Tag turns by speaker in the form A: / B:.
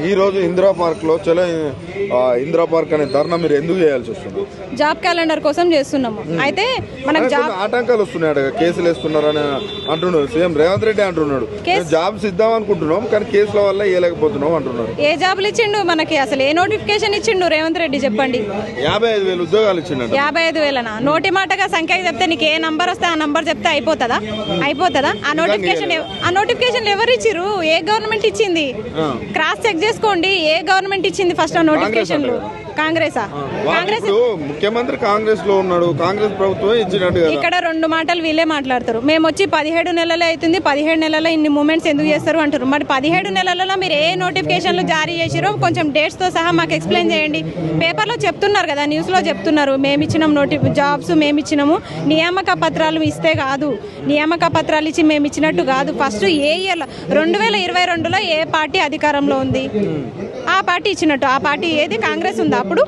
A: ఈ రోజు ఇందిరా పార్క్ లో చలో ఇందిరా పార్క్ అనే ధర్నా మీరు ఎందుకు చేయాల్సి వస్తుంది?
B: జాబ్ క్యాలెండర్ కోసం చేస్తున్నాము. అయితే మనకు జాబ్
A: ఆటంకాలు వస్తున్నాడు, కేసులు వేస్తున్నారని అంటున్నాడు సీఎం రేవంత్ రెడ్డి అంటున్నాడు. జాబ్స్ ఇద్దాం అనుకుంటున్నాం కానీ కేసుల వల్ల ఇవ్వలేకపోతున్నాం అంటున్నారు.
B: ఏ జాబులు ఇచ్చిండు మనకి? అసలు ఏ నోటిఫికేషన్ ఇచ్చిండు రేవంత్ రెడ్డి చెప్పండి?
A: 55,000 ఉద్యోగాలు ఇచ్చిండు.
B: 55,000నా? నోటి మాటగా సంఖ్య చెప్తే నీకు ఏ నంబర్ వస్తే ఆ నంబర్ చెప్తే అయిపోతుందా? ఆ నోటిఫికేషన్ ఎవరు ఇచ్చిర్రు? ఏ గవర్నమెంట్ ఇచ్చింది? క్రాస్ చెక్ చేసుకోండి. ఏ గవర్నమెంట్ ఇచ్చింది ఫస్ట్ ఆ నోటిఫికేషన్? కాంగ్రెస్
A: ముఖ్యమంత్రి కాంగ్రెస్ లో ఉన్నాడు, కాంగ్రెస్ ప్రభుత్వం ఇచ్చినట్టు.
B: ఇక్కడ రెండు మాటలు వీళ్ళే మాట్లాడతారు. మేము వచ్చి 17 నెలలే అవుతుంది, 17 నెలల్లో ఇన్ని మూమెంట్స్ ఎందుకు చేస్తారు అంటారు. మరి 17 నెలలలో మీరు ఏ నోటిఫికేషన్లు జారీ చేసిరో కొంచెం డేట్స్ తో సహా మాకు ఎక్స్ప్లెయిన్ చేయండి. పేపర్లో చెప్తున్నారు కదా, న్యూస్ లో చెప్తున్నారు మేము ఇచ్చినాం జాబ్స్, మేము ఇచ్చినాము. నియామక పత్రాలు ఇస్తే కాదు, నియామక పత్రాలు ఇచ్చి మేము ఇచ్చినట్టు కాదు. ఫస్ట్ ఏ ఇయర్లో 2022లో ఏ పార్టీ అధికారంలో ఉంది? ఆ పార్టీ ఇచ్చినట్టు. ఆ పార్టీ ఏది? కాంగ్రెస్ ఉందా అప్పుడు?